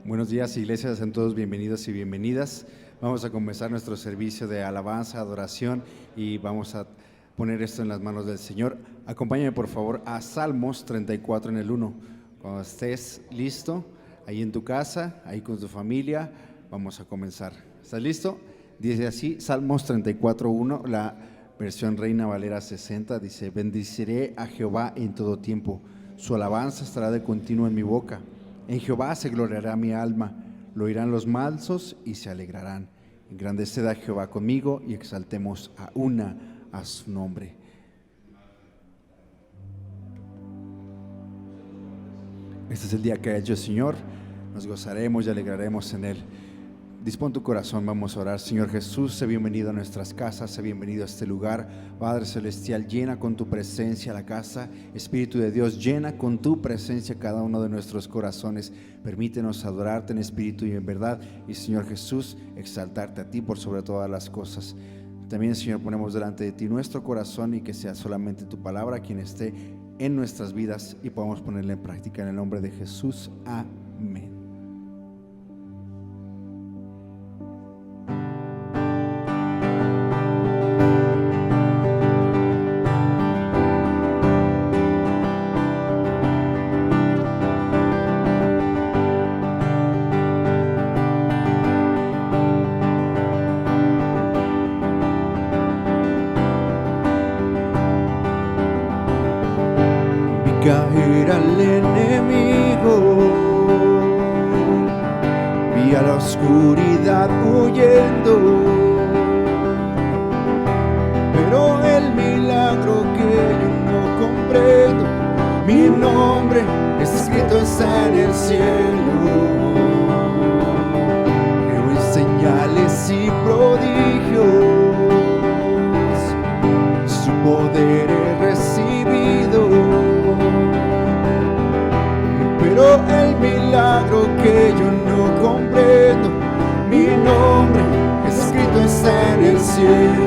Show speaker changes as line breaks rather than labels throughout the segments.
Buenos días, iglesias, sean todos bienvenidos y bienvenidas. Vamos a comenzar nuestro servicio de alabanza, adoración y vamos a poner esto en las manos del Señor. Acompáñame por favor a Salmos 34 en el 1. Cuando estés listo, ahí en tu casa, ahí con tu familia, vamos a comenzar. ¿Estás listo? Dice así, Salmos 34:1, la versión Reina Valera 60, dice: bendeciré a Jehová en todo tiempo, su alabanza estará de continuo en mi boca. En Jehová se gloriará mi alma, lo oirán los mansos y se alegrarán. Engrandeced a Jehová conmigo y exaltemos a su nombre. Este es el día que ha hecho el Señor, nos gozaremos y alegraremos en él. Dispón tu corazón, vamos a orar. Señor Jesús, sé bienvenido a nuestras casas, sé bienvenido a este lugar. Padre Celestial, llena con tu presencia la casa. Espíritu de Dios, llena con tu presencia cada uno de nuestros corazones. Permítenos adorarte en espíritu y en verdad. Y Señor Jesús, exaltarte a ti por sobre todas las cosas. También, Señor, ponemos delante de ti nuestro corazón y que sea solamente tu palabra quien esté en nuestras vidas y podamos ponerla en práctica en el nombre de Jesús. Amén. Caer al enemigo, vi a la oscuridad huyendo, pero el milagro que yo no comprendo, mi nombre escrito está en el cielo. Creo en señales y prodigios, su poder he recibido. Pero el milagro que yo no comprendo, mi nombre escrito está en el cielo.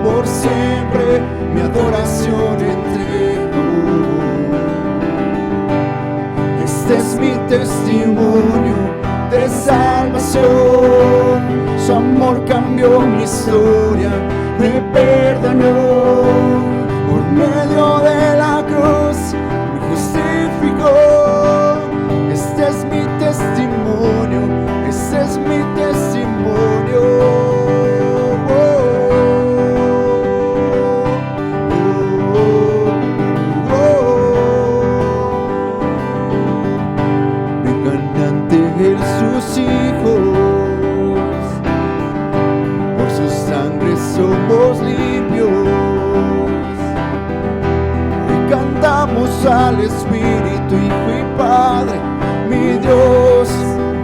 Por siempre mi adoración entrego. Este es mi testimonio de salvación. Su amor cambió mi historia, me perdonó por medio de la cruz. Este es mi testimonio, este es mi testimonio. Vengan ante él sus hijos, por su sangre somos limpios. Cantamos al Espíritu, Hijo y Padre, mi Dios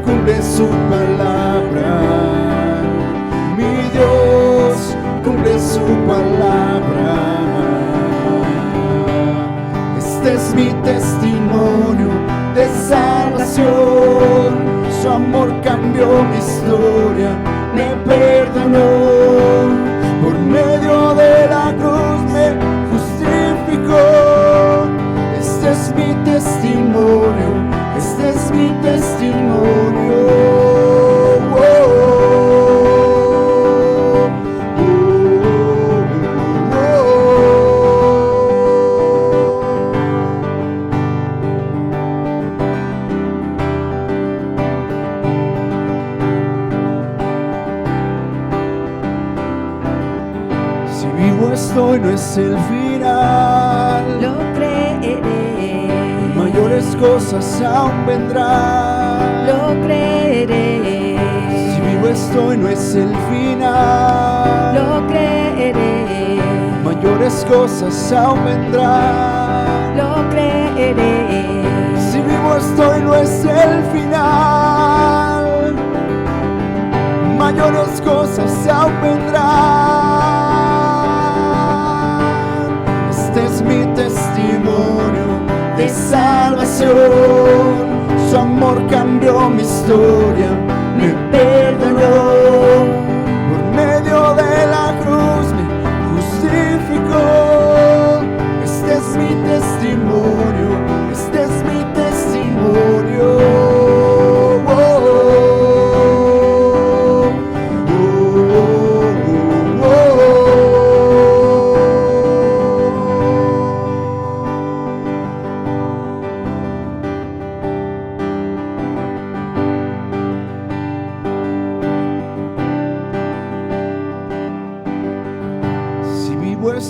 cumple su palabra, mi Dios cumple su palabra. Este es mi testimonio de salvación, su amor cambió mi historia, me perdonó, por medio de la cruz me justificó. Este es mi testimonio, este es mi testimonio. Si vivo estoy, no es el final.
Lo creeré.
Mayores cosas aún vendrán.
Lo creeré.
Si vivo estoy, no es el final.
Lo creeré.
Mayores cosas aún vendrán.
Lo creeré.
Si vivo estoy, no es el final. Mayores cosas aún vendrán. Este es mi testimonio de salvación, su amor cambió mi historia, me perdonó, por medio de la cruz me justificó. Este es mi testimonio, este es mi testimonio.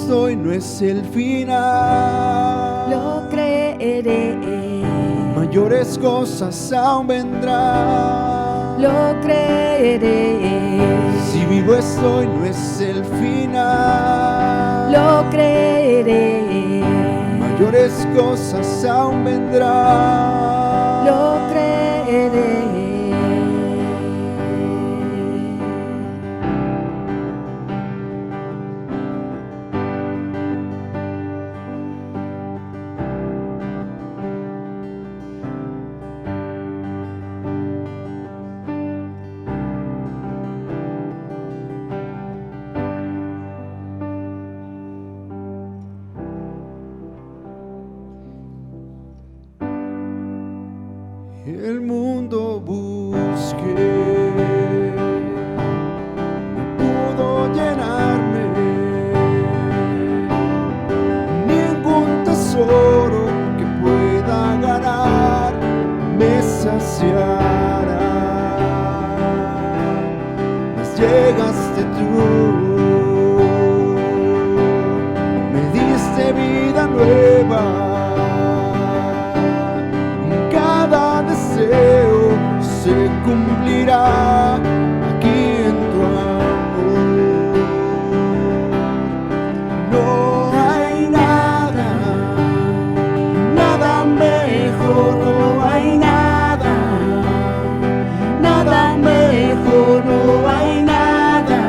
estoy no es el final.
Lo creeré.
Mayores cosas aún vendrán.
Lo creeré.
Si vivo estoy no es el final.
Lo creeré.
Mayores cosas aún vendrán.
Lo creeré.
El mundo busqué, no pudo llenarme. Ningún tesoro que pueda ganar me saciará. Mas llegaste tú, me diste vida nueva. Se cumplirá aquí en tu amor. No hay nada, nada mejor, no hay nada, nada mejor, no hay nada,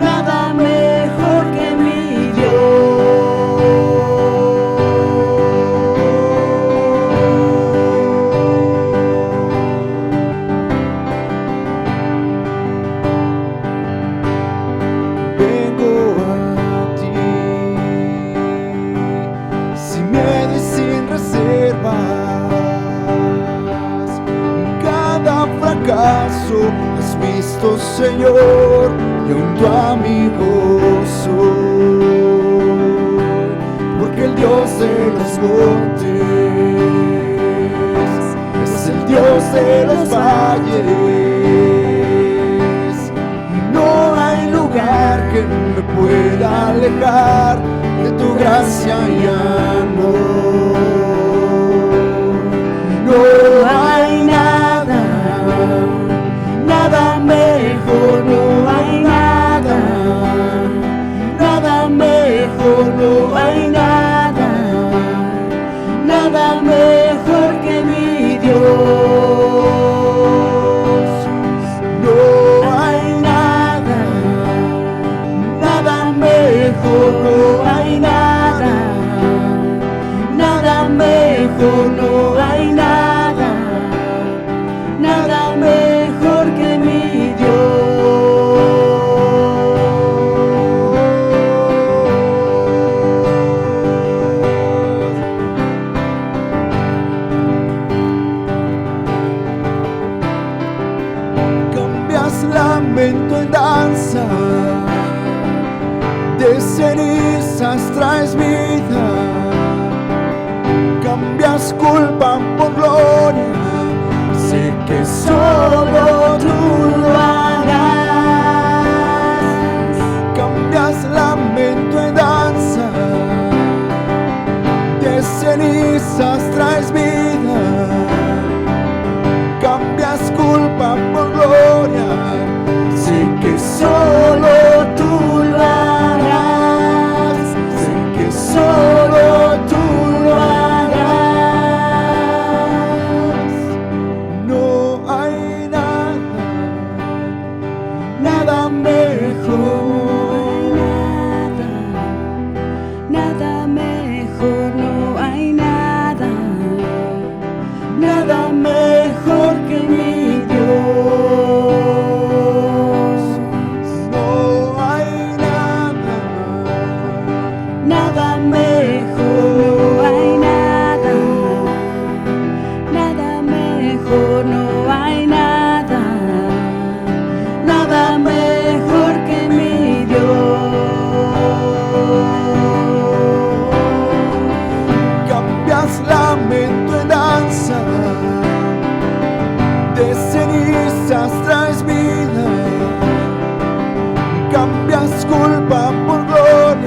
nada mejor que mi Dios. Has visto, Señor, y aún tu amigo soy, porque el Dios de los montes es el Dios de los valles. No hay lugar que me pueda alejar de tu gracia y amor. No hay nada, nada mejor, no hay nada, nada mejor, no hay nada, nada mejor que mi Dios. No hay nada, nada mejor, no hay nada, nada mejor, no hay nada, nada mejor que mi Dios. Cambias lamento en danza, de cenizas traes vida. Cambias culpa por gloria, sé que solo tú lo harás. Cambias lamento en danza, de cenizas traes vida. Cambias culpa por gloria, sé que solo tú lo harás. Sé que solo tú lo harás. No hay nada, nada mejor,
Nada mejor, no hay nada,
nada mejor que mi Dios. No hay nada,
nada mejor, no hay nada, nada mejor, no hay nada, nada mejor que mi Dios.
cambias lamento en danza, de cenizas traes vida. Cambias culpa por gloria,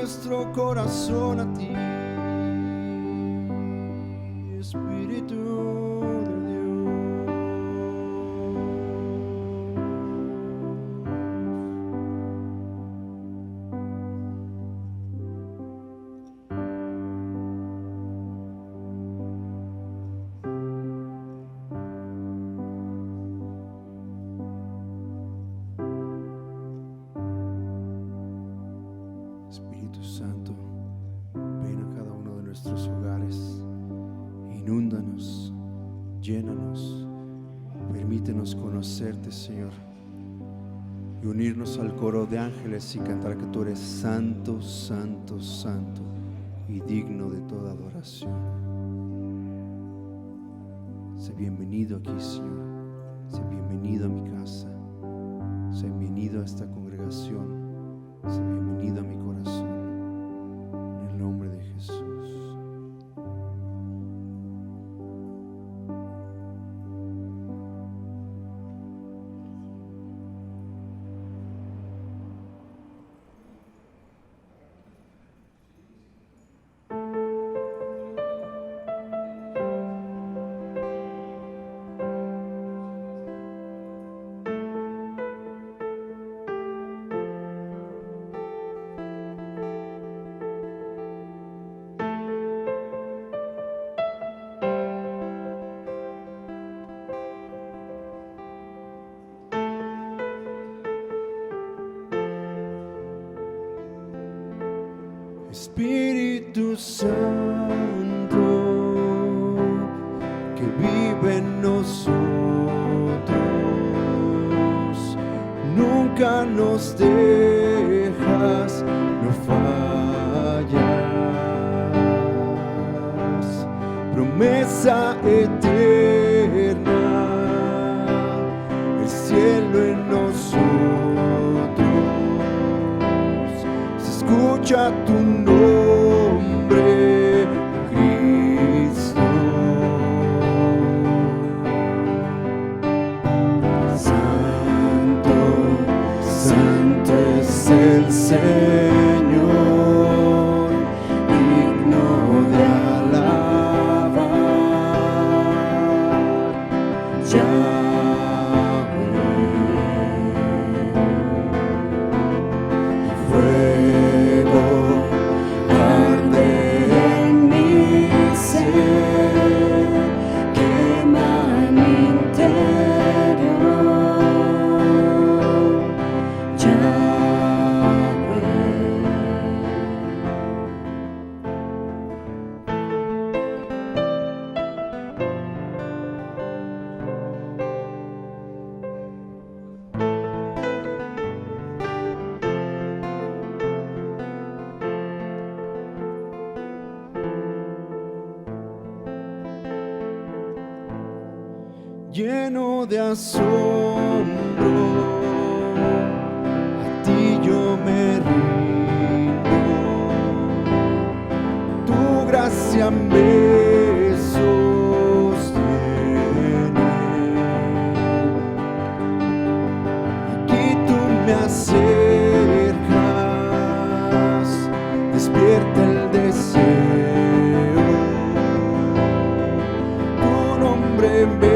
nuestro corazón a ti, Espíritu de Dios. Espíritu Santo, ven a cada uno de nuestros hogares, inúndanos, llénanos, permítenos conocerte, Señor, y unirnos al coro de ángeles y cantar que tú eres santo, santo, santo y digno de toda adoración. Sé bienvenido aquí, Señor, sé bienvenido a mi casa, sé bienvenido a esta congregación, sé bienvenido a mi corazón, en el nombre de Jesús. Espíritu Santo, que vive en nosotros, nunca nos dejas, no fallas, promesa eterna, el cielo en nosotros, se escucha tu nombre, Cristo. Santo, santo es el Señor, digno de alabar. Fuego arde en mi ser, quema mi interior. Lleno de asombro, a ti yo me rindo, tu gracia me sostiene, aquí tú me acercas, despierta el deseo, tu nombre me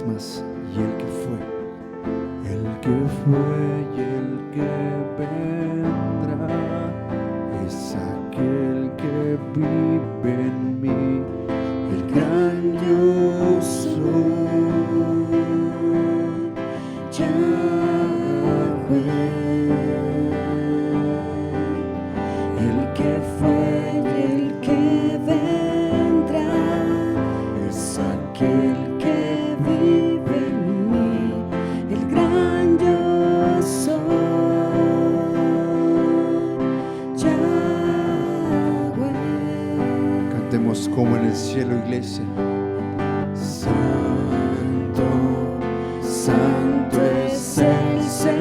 vez más. Y el que fue y el que vendrá, es aquel que vive en mí, el gran yo soy, Yahweh. El que fue y el que vendrá, es aquel que vive en mí, el gran yo soy, Yahweh. Cantemos como en el cielo, iglesia. Santo, santo es el Señor,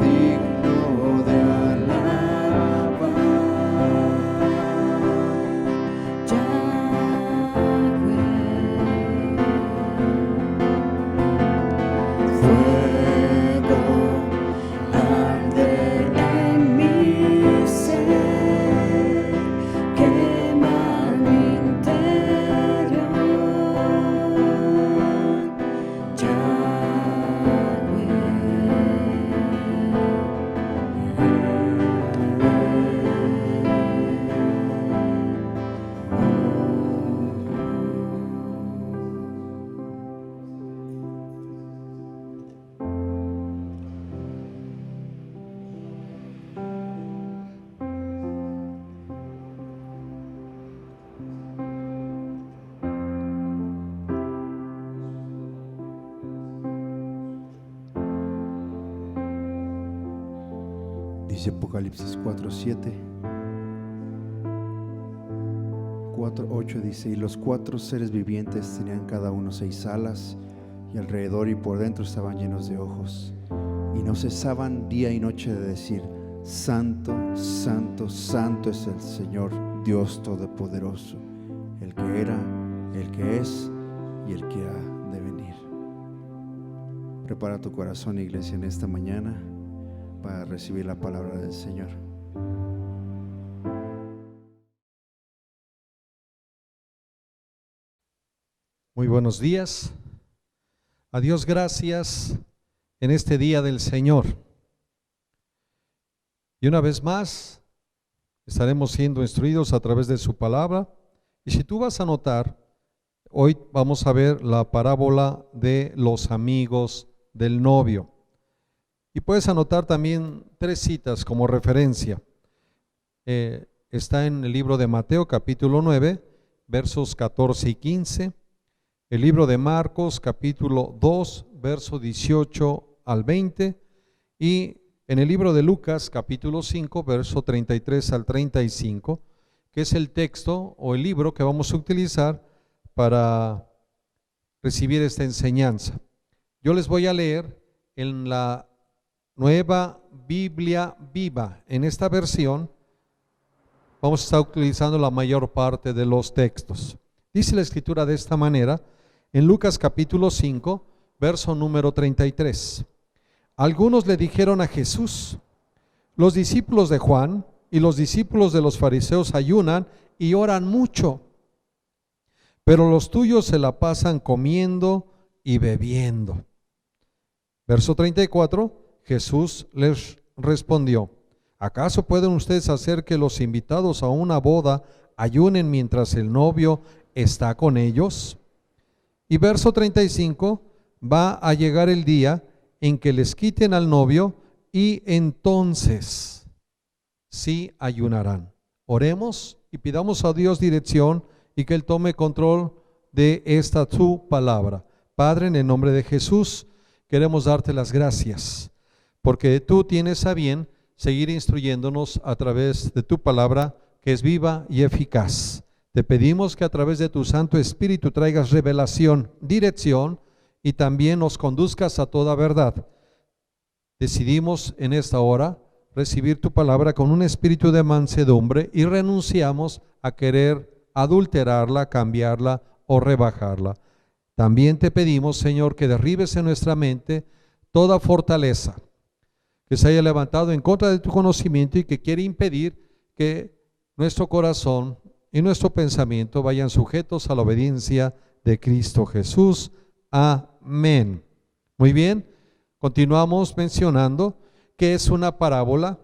digno de alabar. Fuego arde en mi ser, quema mi interior. Dice Apocalipsis 4:7, 4:8 dice: y los 4 seres vivientes tenían cada uno 6 alas, y alrededor y por dentro estaban llenos de ojos, y no cesaban día y noche de decir: Santo, santo, santo es el Señor Dios Todopoderoso, el que era, el que es y el que ha de venir. Prepara tu corazón, iglesia, en esta mañana para recibir la palabra del Señor.
Muy buenos días. A Dios gracias en este día del Señor. Y una vez más estaremos siendo instruidos a través de su palabra. Y si tú vas a notar, hoy vamos a ver la parábola de los amigos del novio. Y puedes anotar también 3 citas como referencia. Está en el libro de Mateo capítulo 9, versos 14 y 15. El libro de Marcos capítulo 2, verso 18 al 20. Y en el libro de Lucas capítulo 5, verso 33 al 35, que es el texto o el libro que vamos a utilizar para recibir esta enseñanza. Yo les voy a leer en la Nueva Biblia Viva. En esta versión vamos a estar utilizando la mayor parte de los textos. Dice la escritura de esta manera en Lucas capítulo 5, verso número 33. Algunos le dijeron a Jesús: los discípulos de Juan y los discípulos de los fariseos ayunan y oran mucho, pero los tuyos se la pasan comiendo y bebiendo. Verso 34. Jesús les respondió: ¿acaso pueden ustedes hacer que los invitados a una boda ayunen mientras el novio está con ellos? Y verso 35, va a llegar el día en que les quiten al novio y entonces sí ayunarán. Oremos y pidamos a Dios dirección y que Él tome control de esta su palabra. Padre, en el nombre de Jesús, queremos darte las gracias, porque tú tienes a bien seguir instruyéndonos a través de tu palabra, que es viva y eficaz. Te pedimos que a través de tu Santo Espíritu traigas revelación, dirección y también nos conduzcas a toda verdad. Decidimos en esta hora recibir tu palabra con un espíritu de mansedumbre y renunciamos a querer adulterarla, cambiarla o rebajarla. También te pedimos, Señor, que derribes en nuestra mente toda fortaleza que se haya levantado en contra de tu conocimiento y que quiere impedir que nuestro corazón y nuestro pensamiento vayan sujetos a la obediencia de Cristo Jesús. Amén. Muy bien, continuamos mencionando que es una parábola.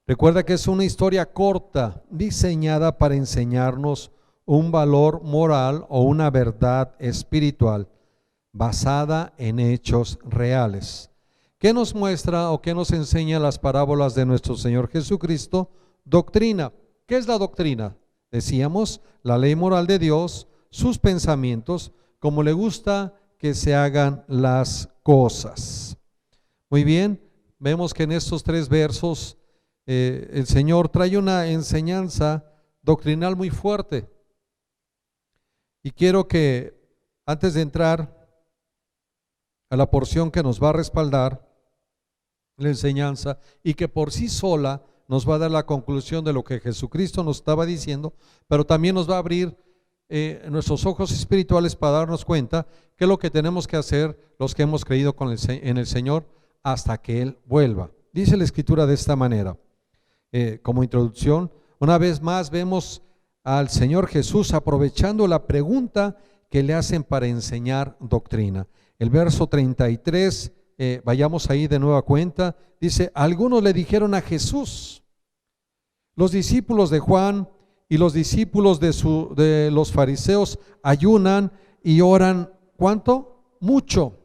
Recuerda que es una historia corta diseñada para enseñarnos un valor moral o una verdad espiritual basada en hechos reales. ¿Qué nos muestra o qué nos enseña las parábolas de nuestro Señor Jesucristo? Doctrina. ¿Qué es la doctrina? Decíamos, la ley moral de Dios, sus pensamientos, como le gusta que se hagan las cosas. Muy bien, vemos que en estos 3 versos el Señor trae una enseñanza doctrinal muy fuerte. Y quiero que antes de entrar a la porción que nos va a respaldar la enseñanza y que por sí sola nos va a dar la conclusión de lo que Jesucristo nos estaba diciendo, pero también nos va a abrir nuestros ojos espirituales para darnos cuenta qué es lo que tenemos que hacer los que hemos creído en el Señor hasta que Él vuelva. Dice la Escritura de esta manera, como introducción, una vez más vemos al Señor Jesús aprovechando la pregunta que le hacen para enseñar doctrina. El verso 33, vayamos ahí de nueva cuenta, dice, algunos le dijeron a Jesús, los discípulos de Juan y los discípulos de los fariseos ayunan y oran, ¿cuánto? Mucho,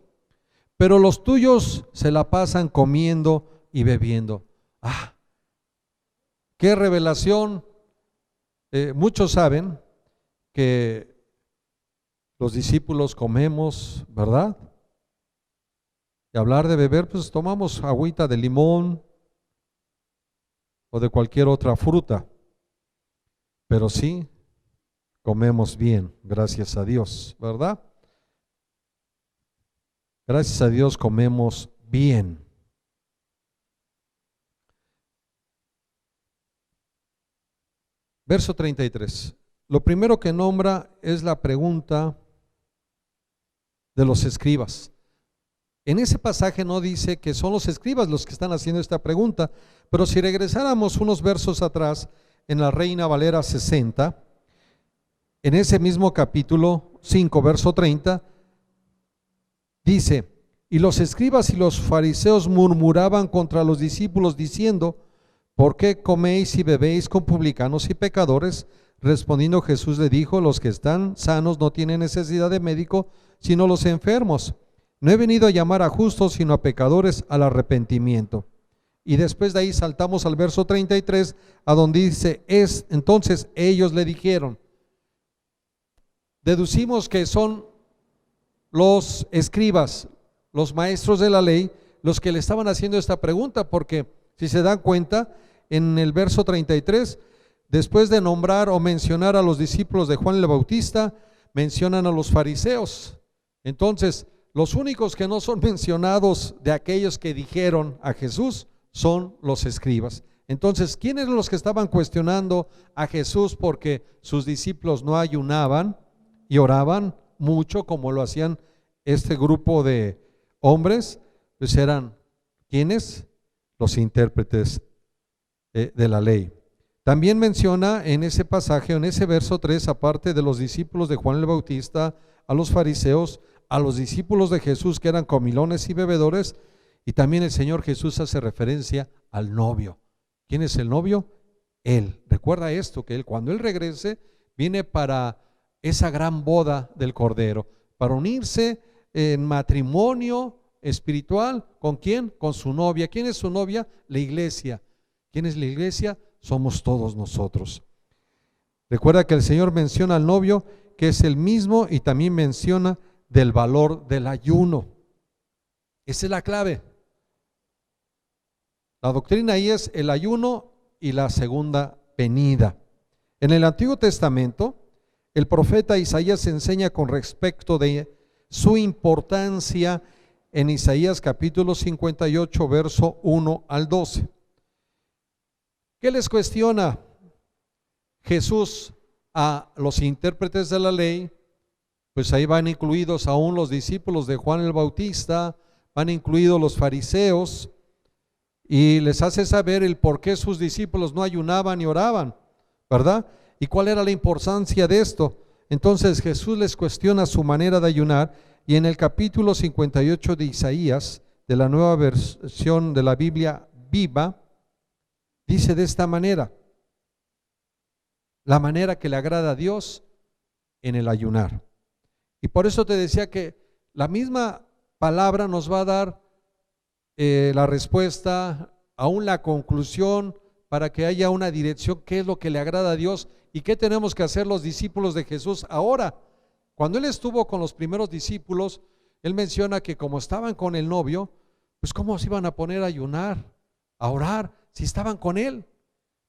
pero los tuyos se la pasan comiendo y bebiendo. ¡Ah! ¡Qué revelación! Muchos saben que los discípulos comemos, ¿verdad? Y hablar de beber, pues tomamos agüita de limón o de cualquier otra fruta, pero sí comemos bien, gracias a Dios, ¿verdad? Gracias a Dios comemos bien. Verso 33. Lo primero que nombra es la pregunta de los escribas. En ese pasaje no dice que son los escribas los que están haciendo esta pregunta, pero si regresáramos unos versos atrás en la Reina Valera 60, en ese mismo capítulo 5, verso 30, dice, y los escribas y los fariseos murmuraban contra los discípulos diciendo, ¿por qué coméis y bebéis con publicanos y pecadores? Respondiendo Jesús le dijo, los que están sanos no tienen necesidad de médico, sino los enfermos. No he venido a llamar a justos, sino a pecadores al arrepentimiento. Y después de ahí saltamos al verso 33, a donde dice, entonces ellos le dijeron, deducimos que son los escribas, los maestros de la ley, los que le estaban haciendo esta pregunta, porque si se dan cuenta, en el verso 33, después de nombrar o mencionar a los discípulos de Juan el Bautista, mencionan a los fariseos. Entonces, los únicos que no son mencionados de aquellos que dijeron a Jesús son los escribas. Entonces, ¿quiénes eran los que estaban cuestionando a Jesús porque sus discípulos no ayunaban y oraban mucho como lo hacían este grupo de hombres? Pues eran, ¿quiénes? Los intérpretes de la ley. También menciona en ese pasaje, en ese verso 3, aparte de los discípulos de Juan el Bautista, a los fariseos, a los discípulos de Jesús que eran comilones y bebedores, y también el Señor Jesús hace referencia al novio. ¿Quién es el novio? Él. Recuerda esto, que él, cuando Él regrese, viene para esa gran boda del Cordero, para unirse en matrimonio espiritual. ¿Con quién? Con su novia. ¿Quién es su novia? La iglesia. ¿Quién es la iglesia? Somos todos nosotros. Recuerda que el Señor menciona al novio, que es el mismo, y también menciona del valor del ayuno. Esa es la clave. La doctrina ahí es el ayuno y la segunda venida. En el Antiguo Testamento, el profeta Isaías enseña con respecto de su importancia en Isaías capítulo 58, verso 1 al 12. ¿Qué les cuestiona Jesús a los intérpretes de la ley? Pues ahí van incluidos aún los discípulos de Juan el Bautista, van incluidos los fariseos, y les hace saber el por qué sus discípulos no ayunaban y oraban, ¿verdad? ¿Y cuál era la importancia de esto? Entonces Jesús les cuestiona su manera de ayunar y en el capítulo 58 de Isaías, de la nueva versión de la Biblia viva, dice de esta manera, la manera que le agrada a Dios en el ayunar. Y por eso te decía que la misma palabra nos va a dar la respuesta, aún la conclusión, para que haya una dirección, qué es lo que le agrada a Dios y qué tenemos que hacer los discípulos de Jesús ahora. Cuando Él estuvo con los primeros discípulos, Él menciona que como estaban con el novio, pues cómo se iban a poner a ayunar, a orar, si estaban con Él.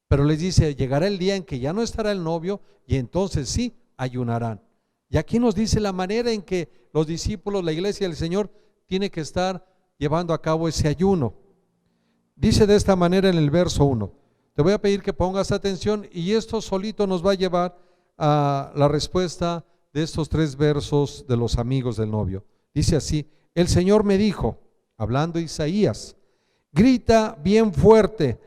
Pero les dice, llegará el día en que ya no estará el novio y entonces sí ayunarán. Y aquí nos dice la manera en que los discípulos, la iglesia del Señor, tiene que estar llevando a cabo ese ayuno. Dice de esta manera en el verso 1. Te voy a pedir que pongas atención y esto solito nos va a llevar a la respuesta de estos 3 versos de los amigos del novio. Dice así, el Señor me dijo, hablando Isaías, grita bien fuerte,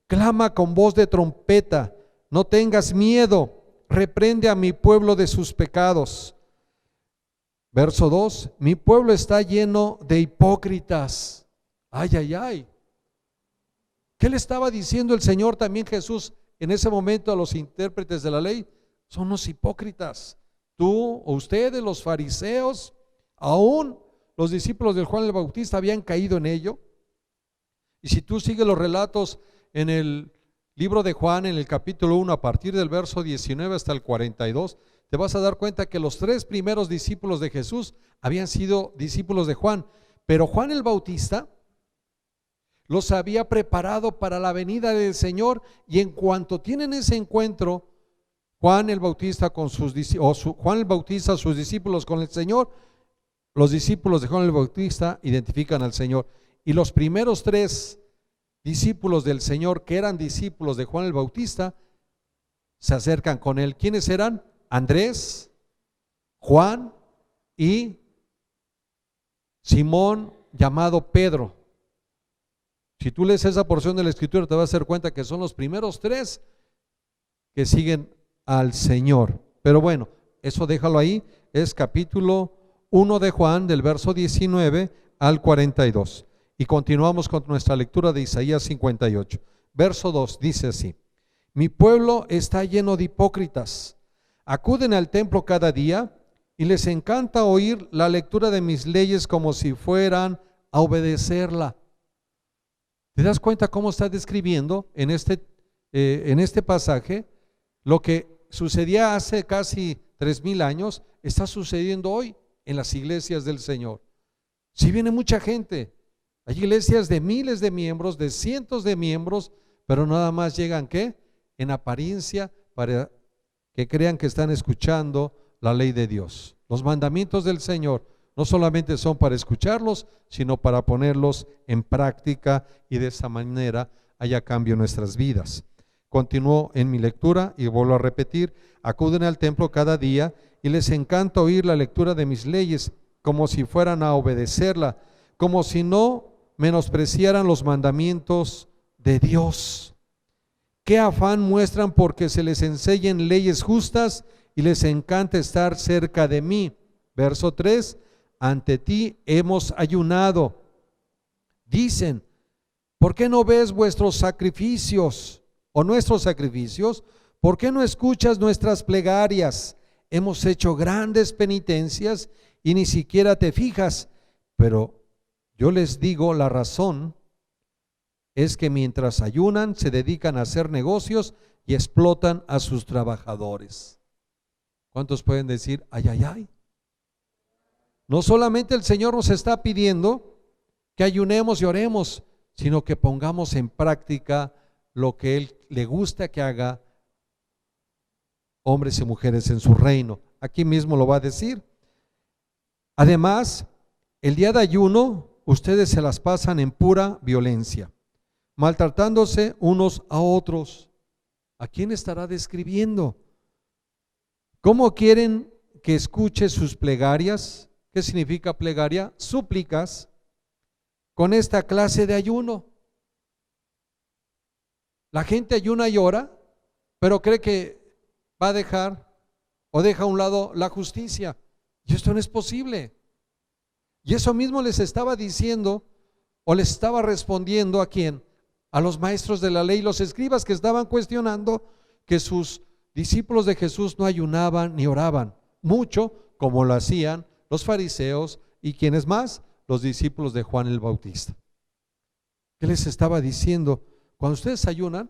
clama con voz de trompeta, no tengas miedo, reprende a mi pueblo de sus pecados. Verso 2, mi pueblo está lleno de hipócritas. Ay, ay, ay. ¿Qué le estaba diciendo el Señor también Jesús en ese momento a los intérpretes de la ley? Son los hipócritas. Tú o ustedes, los fariseos, aún los discípulos de Juan el Bautista habían caído en ello. Y si tú sigues los relatos en el libro de Juan, en el capítulo 1, a partir del verso 19 hasta el 42, te vas a dar cuenta que los 3 primeros discípulos de Jesús habían sido discípulos de Juan, pero Juan el Bautista los había preparado para la venida del Señor, y en cuanto tienen ese encuentro, Juan el Bautista sus discípulos con el Señor, los discípulos de Juan el Bautista identifican al Señor, y los primeros 3 discípulos del Señor que eran discípulos de Juan el Bautista se acercan con él. ¿Quiénes eran? Andrés, Juan y Simón, llamado Pedro. Si tú lees esa porción de la Escritura te vas a dar cuenta que son los primeros 3 que siguen al Señor. Pero bueno, eso déjalo ahí, es capítulo 1 de Juan, del verso 19 al 42. Y continuamos con nuestra lectura de Isaías 58. Verso 2 dice así, mi pueblo está lleno de hipócritas, acuden al templo cada día y les encanta oír la lectura de mis leyes como si fueran a obedecerla. ¿Te das cuenta cómo está describiendo en este pasaje lo que sucedía hace casi 3000 años, está sucediendo hoy en las iglesias del Señor? Si viene mucha gente, hay iglesias de miles de miembros, de cientos de miembros, pero nada más llegan, ¿qué? En apariencia, para que crean que están escuchando la ley de Dios. Los mandamientos del Señor no solamente son para escucharlos, sino para ponerlos en práctica, y de esa manera haya cambio en nuestras vidas. Continúo en mi lectura y vuelvo a repetir, acuden al templo cada día y les encanta oír la lectura de mis leyes como si fueran a obedecerla, como si no menospreciaran los mandamientos de Dios. Qué afán muestran porque se les enseñen leyes justas y les encanta estar cerca de mí. Verso 3, ante ti hemos ayunado. Dicen, ¿por qué no ves vuestros sacrificios o nuestros sacrificios? ¿Por qué no escuchas nuestras plegarias? Hemos hecho grandes penitencias y ni siquiera te fijas. Pero yo les digo, la razón es que mientras ayunan se dedican a hacer negocios y explotan a sus trabajadores. ¿Cuántos pueden decir, ay, ay, ay? No solamente el Señor nos está pidiendo que ayunemos y oremos, sino que pongamos en práctica lo que Él le gusta que haga hombres y mujeres en su reino. Aquí mismo lo va a decir. Además, el día de ayuno, ustedes se las pasan en pura violencia, maltratándose unos a otros. ¿A quién estará describiendo? ¿Cómo quieren que escuche sus plegarias? ¿Qué significa plegaria? Súplicas, con esta clase de ayuno. La gente ayuna y ora, pero cree que va a dejar o deja a un lado la justicia. Y esto no es posible. Y eso mismo les estaba diciendo, o les estaba respondiendo ¿a quién? A los maestros de la ley, los escribas, que estaban cuestionando que sus discípulos de Jesús no ayunaban ni oraban mucho como lo hacían los fariseos y quienes más, los discípulos de Juan el Bautista. ¿Qué les estaba diciendo? Cuando ustedes ayunan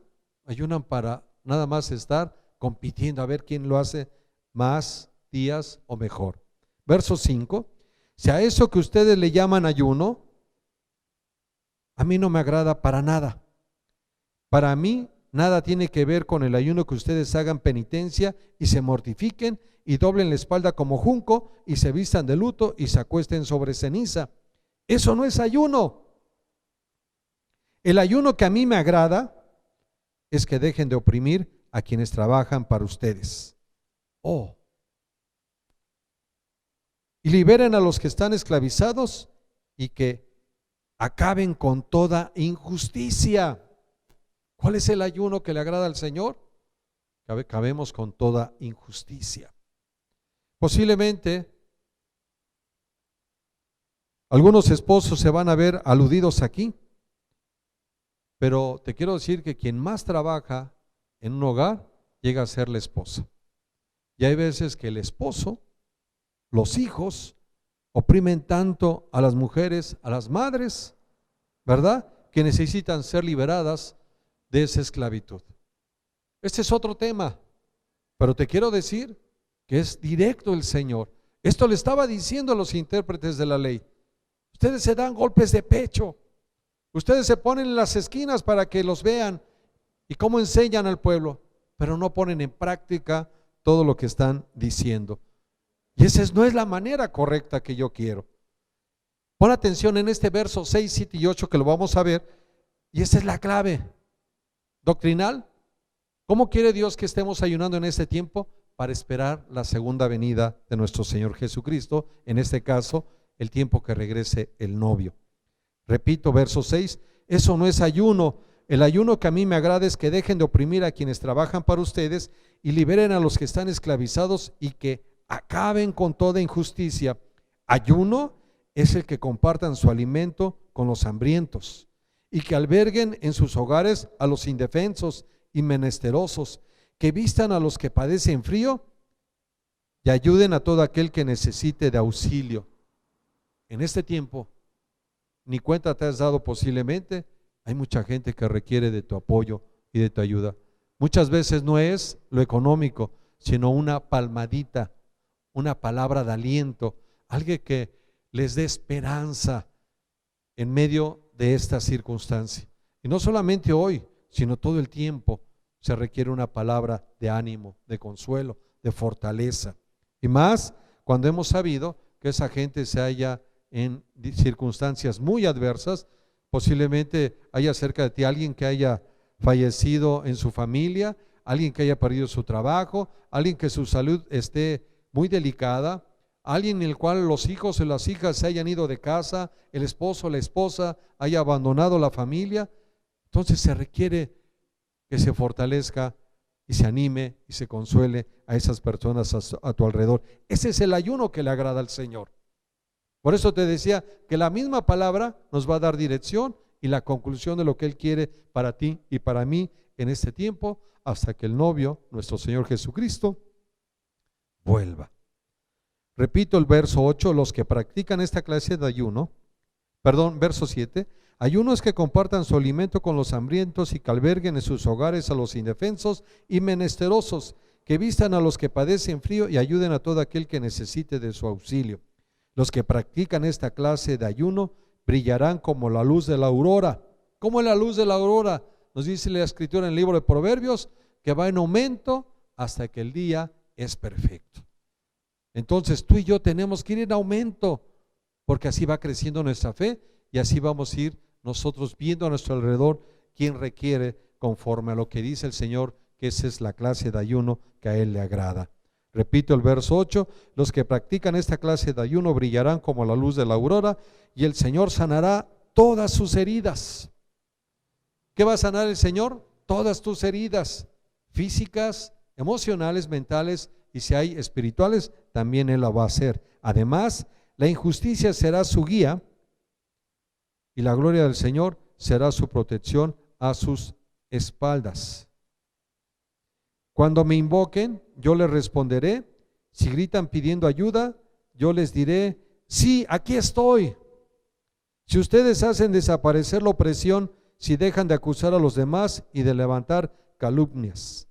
para nada más estar compitiendo a ver quién lo hace más días o mejor. Verso 5, si a eso que ustedes le llaman ayuno, a mí no me agrada para nada. Para mí nada tiene que ver con el ayuno que ustedes hagan penitencia y se mortifiquen y doblen la espalda como junco y se vistan de luto y se acuesten sobre ceniza. Eso no es ayuno. El ayuno que a mí me agrada es que dejen de oprimir a quienes trabajan para ustedes. Y liberen a los que están esclavizados y que acaben con toda injusticia. ¿Cuál es el ayuno que le agrada al Señor? Que acabemos con toda injusticia. Posiblemente algunos esposos se van a ver aludidos aquí, pero te quiero decir que quien más trabaja en un hogar llega a ser la esposa. Y hay veces que el esposo, los hijos, oprimen tanto a las mujeres, a las madres, ¿verdad?, que necesitan ser liberadas de esa esclavitud. Este es otro tema, pero te quiero decir que es directo el Señor. Esto le estaba diciendo a los intérpretes de la ley. Ustedes se dan golpes de pecho, ustedes se ponen en las esquinas para que los vean y cómo enseñan al pueblo, pero no ponen en práctica todo lo que están diciendo. Y esa no es la manera correcta que yo quiero. Pon atención en este verso 6, 7 y 8 que lo vamos a ver, y esa es la clave doctrinal. ¿Cómo quiere Dios que estemos ayunando en este tiempo? Para esperar la segunda venida de nuestro Señor Jesucristo, en este caso, el tiempo que regrese el novio. Repito, verso 6, eso no es ayuno. El ayuno que a mí me agrada es que dejen de oprimir a quienes trabajan para ustedes y liberen a los que están esclavizados y que acaben con toda injusticia. Ayuno es el que compartan su alimento con los hambrientos y que alberguen en sus hogares a los indefensos y menesterosos, que vistan a los que padecen frío y ayuden a todo aquel que necesite de auxilio. En este tiempo, ni cuenta te has dado posiblemente, hay mucha gente que requiere de tu apoyo y de tu ayuda. Muchas veces no es lo económico, sino una palmadita, una palabra de aliento, alguien que les dé esperanza en medio de esta circunstancia. Y no solamente hoy, sino todo el tiempo se requiere una palabra de ánimo, de consuelo, de fortaleza. Y más cuando hemos sabido que esa gente se halla en circunstancias muy adversas. Posiblemente haya cerca de ti alguien que haya fallecido en su familia, alguien que haya perdido su trabajo, alguien que su salud esté muy delicada, alguien en el cual los hijos y las hijas se hayan ido de casa, el esposo o la esposa haya abandonado la familia. Entonces se requiere que se fortalezca y se anime y se consuele a esas personas a tu alrededor. Ese es el ayuno que le agrada al Señor. Por eso te decía que la misma palabra nos va a dar dirección y la conclusión de lo que Él quiere para ti y para mí en este tiempo, hasta que el novio, nuestro Señor Jesucristo, vuelva. Repito el verso 8, los que practican esta clase de ayuno, verso 7, ayuno es que compartan su alimento con los hambrientos y que alberguen en sus hogares a los indefensos y menesterosos, que vistan a los que padecen frío y ayuden a todo aquel que necesite de su auxilio. Los que practican esta clase de ayuno brillarán como la luz de la aurora. ¿Cómo es la luz de la aurora? Nos dice la Escritura en el libro de Proverbios que va en aumento hasta que el día es perfecto. Entonces tú y yo tenemos que ir en aumento, porque así va creciendo nuestra fe y así vamos a ir nosotros viendo a nuestro alrededor quién requiere conforme a lo que dice el Señor, que esa es la clase de ayuno que a Él le agrada. Repito el verso 8, los que practican esta clase de ayuno brillarán como la luz de la aurora y el Señor sanará todas sus heridas. ¿Qué va a sanar el Señor? Todas tus heridas físicas, emocionales, mentales y si hay espirituales, también Él la va a hacer. Además, la injusticia será su guía y la gloria del Señor será su protección a sus espaldas. Cuando me invoquen, yo les responderé. Si gritan pidiendo ayuda, yo les diré, sí, aquí estoy. Si ustedes hacen desaparecer la opresión, si dejan de acusar a los demás y de levantar calumnias.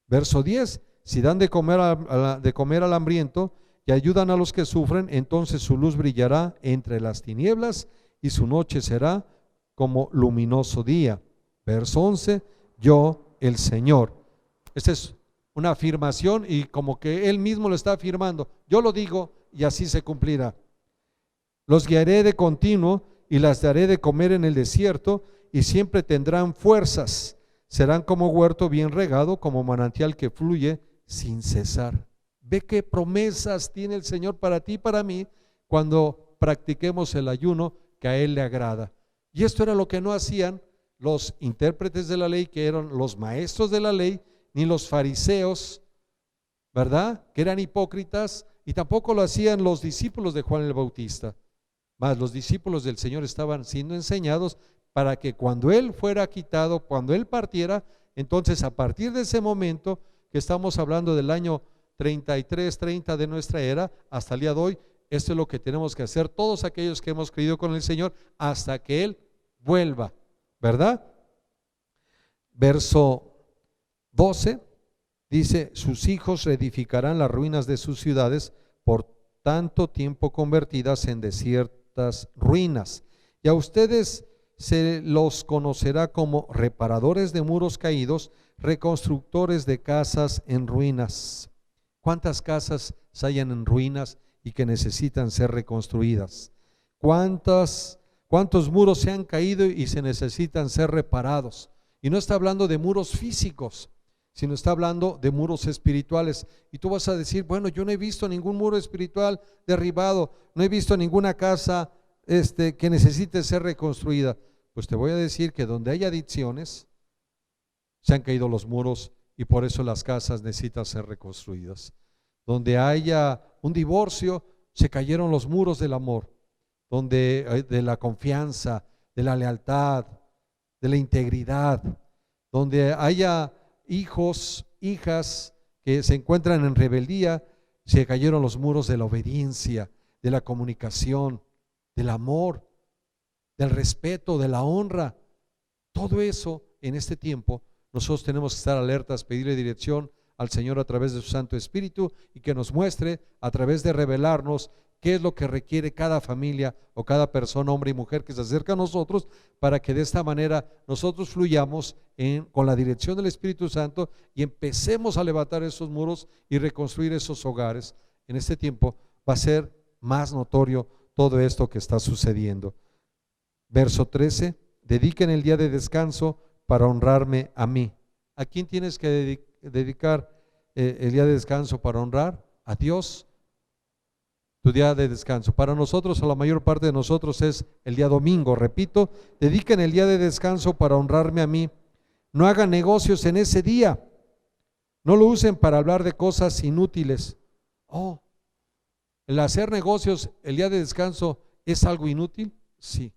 Verso 10, si dan de comer al hambriento y ayudan a los que sufren, entonces su luz brillará entre las tinieblas y su noche será como luminoso día. Verso 11, yo el Señor. Esta es una afirmación y como que Él mismo lo está afirmando. Yo lo digo y así se cumplirá. Los guiaré de continuo y las daré de comer en el desierto y siempre tendrán fuerzas. Serán como huerto bien regado, como manantial que fluye sin cesar. Ve qué promesas tiene el Señor para ti y para mí cuando practiquemos el ayuno que a Él le agrada. Y esto era lo que no hacían los intérpretes de la ley, que eran los maestros de la ley, ni los fariseos, ¿verdad? Que eran hipócritas, y tampoco lo hacían los discípulos de Juan el Bautista. Mas los discípulos del Señor estaban siendo enseñados para que cuando Él fuera quitado, cuando Él partiera, entonces a partir de ese momento, que estamos hablando del año 33, 30 de nuestra era, hasta el día de hoy, esto es lo que tenemos que hacer todos aquellos que hemos creído con el Señor hasta que Él vuelva, ¿verdad? Verso 12 dice, sus hijos reedificarán las ruinas de sus ciudades por tanto tiempo convertidas en desiertas ruinas. Y a ustedes se los conocerá como reparadores de muros caídos, reconstructores de casas en ruinas. ¿Cuántas casas se hallan en ruinas y que necesitan ser reconstruidas? ¿Cuántos muros se han caído y se necesitan ser reparados? Y no está hablando de muros físicos, sino está hablando de muros espirituales. Y tú vas a decir, bueno, yo no he visto ningún muro espiritual derribado, no he visto ninguna casa que necesite ser reconstruida. Pues te voy a decir que donde hay adicciones, se han caído los muros y por eso las casas necesitan ser reconstruidas. Donde haya un divorcio, se cayeron los muros del amor, de la confianza, de la lealtad, de la integridad. Donde haya hijos, hijas que se encuentran en rebeldía, se cayeron los muros de la obediencia, de la comunicación, del amor, del respeto, de la honra. Todo eso en este tiempo nosotros tenemos que estar alertas, pedirle dirección al Señor a través de su Santo Espíritu y que nos muestre a través de revelarnos qué es lo que requiere cada familia o cada persona, hombre y mujer que se acerca a nosotros, para que de esta manera nosotros fluyamos con la dirección del Espíritu Santo y empecemos a levantar esos muros y reconstruir esos hogares. En este tiempo va a ser más notorio todo esto que está sucediendo. Verso 13, dediquen el día de descanso para honrarme a mí. ¿A quién tienes que dedicar el día de descanso para honrar? A Dios. Tu día de descanso. Para nosotros, o la mayor parte de nosotros, es el día domingo. Repito, dediquen el día de descanso para honrarme a mí. No hagan negocios en ese día. No lo usen para hablar de cosas inútiles. ¿El hacer negocios el día de descanso es algo inútil? Sí,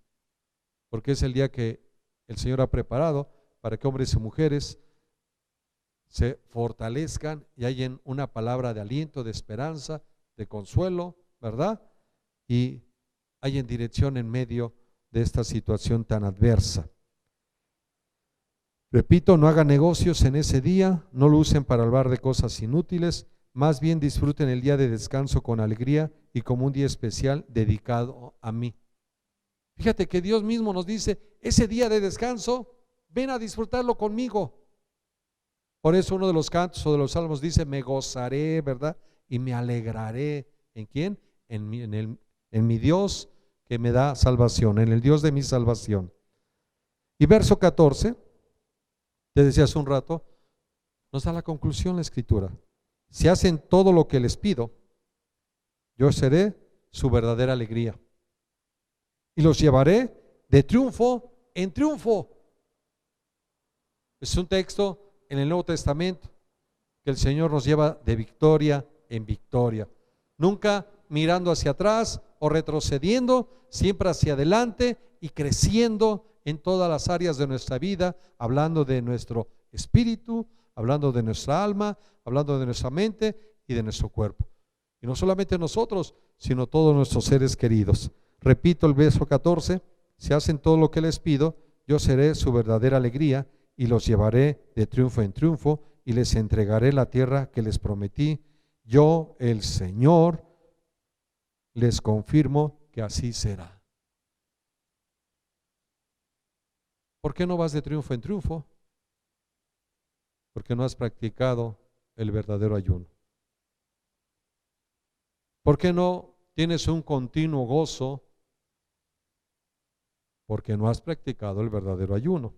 porque es el día que el Señor ha preparado para que hombres y mujeres se fortalezcan y hayan una palabra de aliento, de esperanza, de consuelo, ¿verdad? Y hayan dirección en medio de esta situación tan adversa. Repito, no hagan negocios en ese día, no lo usen para hablar de cosas inútiles, más bien disfruten el día de descanso con alegría y como un día especial dedicado a mí. Fíjate que Dios mismo nos dice, ese día de descanso, ven a disfrutarlo conmigo. Por eso uno de los cantos o de los salmos dice, me gozaré, ¿verdad? Y me alegraré. ¿En quién? En mi Dios que me da salvación, en el Dios de mi salvación. Y verso 14, te decía hace un rato, nos da la conclusión la Escritura. Si hacen todo lo que les pido, yo seré su verdadera alegría. Y los llevaré de triunfo en triunfo. Es un texto en el Nuevo Testamento. que el Señor nos lleva de victoria en victoria. Nunca mirando hacia atrás o retrocediendo, siempre hacia adelante y creciendo en todas las áreas de nuestra vida, hablando de nuestro espíritu, hablando de nuestra alma, hablando de nuestra mente y de nuestro cuerpo. Y no solamente nosotros, sino todos nuestros seres queridos. Repito el verso 14, si hacen todo lo que les pido, yo seré su verdadera alegría y los llevaré de triunfo en triunfo y les entregaré la tierra que les prometí. Yo, el Señor, les confirmo que así será. ¿Por qué no vas de triunfo en triunfo? Porque no has practicado el verdadero ayuno. ¿Por qué no tienes un continuo gozo? Porque no has practicado el verdadero ayuno.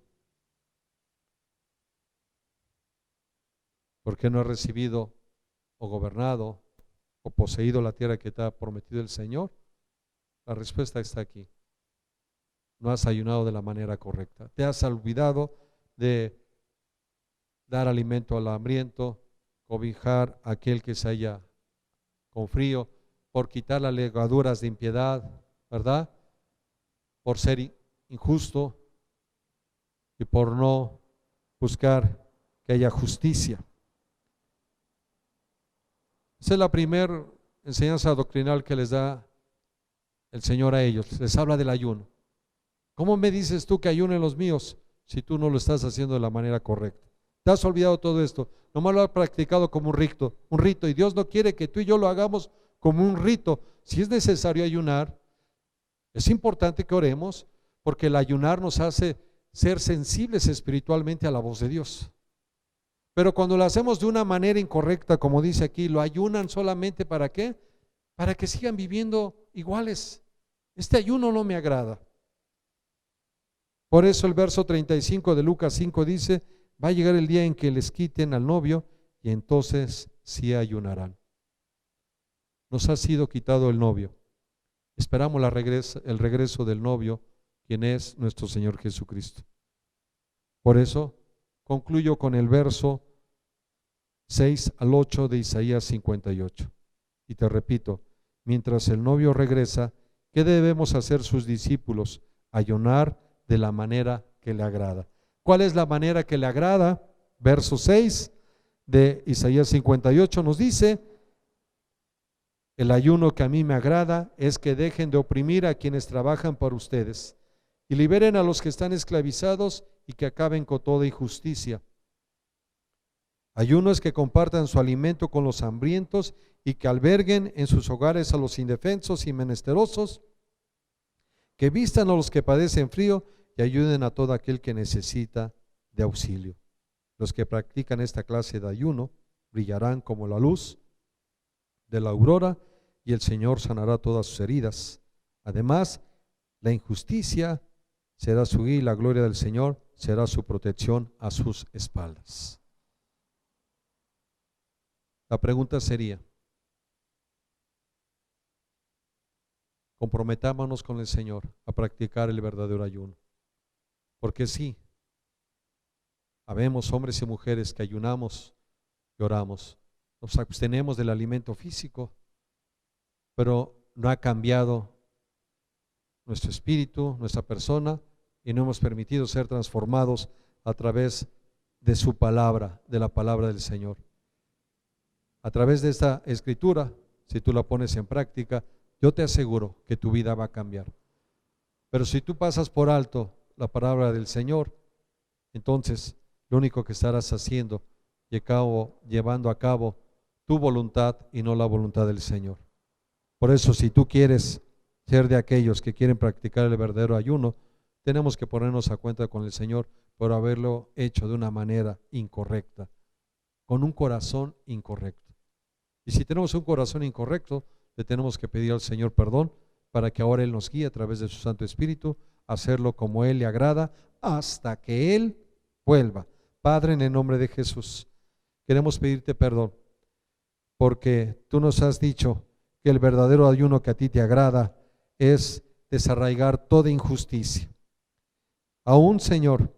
¿Por qué no has recibido o gobernado o poseído la tierra que te ha prometido el Señor? La respuesta está aquí. No has ayunado de la manera correcta. Te has olvidado de dar alimento al hambriento, cobijar a aquel que se halla con frío, por quitar las legaduras de impiedad, ¿verdad? Por ser injusto y por no buscar que haya justicia. Esa es la primera enseñanza doctrinal que les da el Señor a ellos. Les habla del ayuno. ¿Cómo me dices tú que ayunen los míos si tú no lo estás haciendo de la manera correcta? Te has olvidado todo esto. Nomás lo has practicado como un rito. Y Dios no quiere que tú y yo lo hagamos como un rito. Si es necesario ayunar, es importante que oremos, porque el ayunar nos hace ser sensibles espiritualmente a la voz de Dios. Pero cuando lo hacemos de una manera incorrecta, como dice aquí, lo ayunan solamente ¿para qué? Para que sigan viviendo iguales. Este ayuno no me agrada. Por eso el verso 35 de Lucas 5 dice, va a llegar el día en que les quiten al novio y entonces sí ayunarán. Nos ha sido quitado el novio. Esperamos el regreso del novio, quien es nuestro Señor Jesucristo. Por eso concluyo con el verso 6 al 8 de Isaías 58. Y te repito, mientras el novio regresa, ¿qué debemos hacer sus discípulos? Ayunar de la manera que le agrada. ¿Cuál es la manera que le agrada? Verso 6 de Isaías 58 nos dice, el ayuno que a mí me agrada es que dejen de oprimir a quienes trabajan por ustedes y liberen a los que están esclavizados y que acaben con toda injusticia. Ayuno es que compartan su alimento con los hambrientos y que alberguen en sus hogares a los indefensos y menesterosos, que vistan a los que padecen frío y ayuden a todo aquel que necesita de auxilio. Los que practican esta clase de ayuno brillarán como la luz de la aurora y el Señor sanará todas sus heridas. Además, la injusticia será su guía y la gloria del Señor será su protección a sus espaldas. La pregunta sería, comprometámonos con el Señor a practicar el verdadero ayuno. Porque sí, habemos hombres y mujeres que ayunamos y oramos, nos abstenemos del alimento físico, pero no ha cambiado nuestro espíritu, nuestra persona, y no hemos permitido ser transformados a través de su palabra, de la palabra del Señor. A través de esta escritura, si tú la pones en práctica, yo te aseguro que tu vida va a cambiar. Pero si tú pasas por alto la palabra del Señor, entonces lo único que estarás haciendo y llevando a cabo tu voluntad y no la voluntad del Señor. Por eso, si tú quieres ser de aquellos que quieren practicar el verdadero ayuno, tenemos que ponernos a cuenta con el Señor por haberlo hecho de una manera incorrecta, con un corazón incorrecto. Y si tenemos un corazón incorrecto, le tenemos que pedir al Señor perdón para que ahora Él nos guíe a través de su Santo Espíritu a hacerlo como Él le agrada hasta que Él vuelva. Padre, en el nombre de Jesús, queremos pedirte perdón porque tú nos has dicho que el verdadero ayuno que a ti te agrada es desarraigar toda injusticia. Aún, Señor,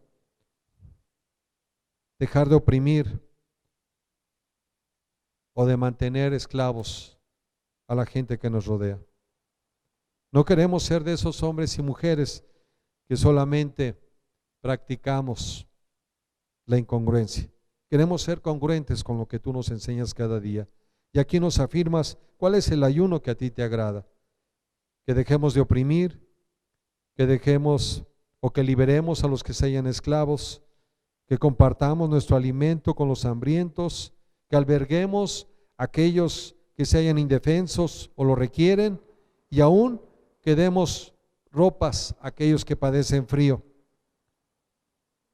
dejar de oprimir o de mantener esclavos a la gente que nos rodea. No queremos ser de esos hombres y mujeres que solamente practicamos la incongruencia. Queremos ser congruentes con lo que tú nos enseñas cada día. Y aquí nos afirmas cuál es el ayuno que a ti te agrada. Que dejemos de oprimir, que dejemos o que liberemos a los que se hallan esclavos, que compartamos nuestro alimento con los hambrientos, que alberguemos a aquellos que se hallan indefensos o lo requieren, y aún que demos ropas a aquellos que padecen frío,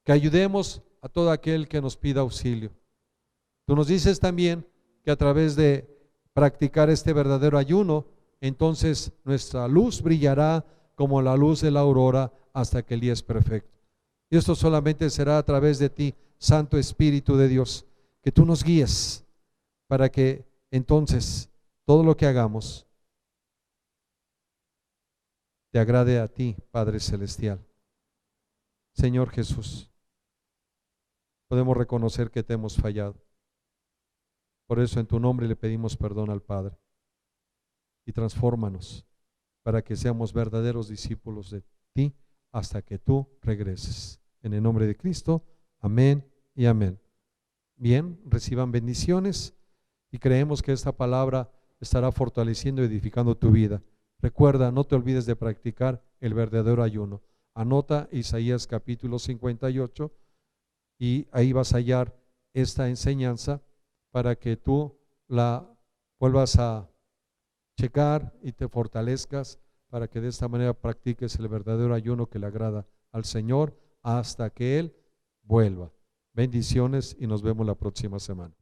que ayudemos a todo aquel que nos pida auxilio. Tú nos dices también que a través de practicar este verdadero ayuno, entonces nuestra luz brillará como la luz de la aurora hasta que el día es perfecto. Y esto solamente será a través de ti, Santo Espíritu de Dios, que tú nos guíes para que entonces todo lo que hagamos te agrade a ti, Padre Celestial. Señor Jesús, podemos reconocer que te hemos fallado. Por eso en tu nombre le pedimos perdón al Padre. Y transfórmanos para que seamos verdaderos discípulos de ti hasta que tú regreses. En el nombre de Cristo, amén y amén. Bien, reciban bendiciones y creemos que esta palabra estará fortaleciendo y edificando tu vida. Recuerda, no te olvides de practicar el verdadero ayuno. Anota Isaías capítulo 58 y ahí vas a hallar esta enseñanza para que tú la vuelvas a checar y te fortalezcas para que de esta manera practiques el verdadero ayuno que le agrada al Señor hasta que Él vuelva. Bendiciones y nos vemos la próxima semana.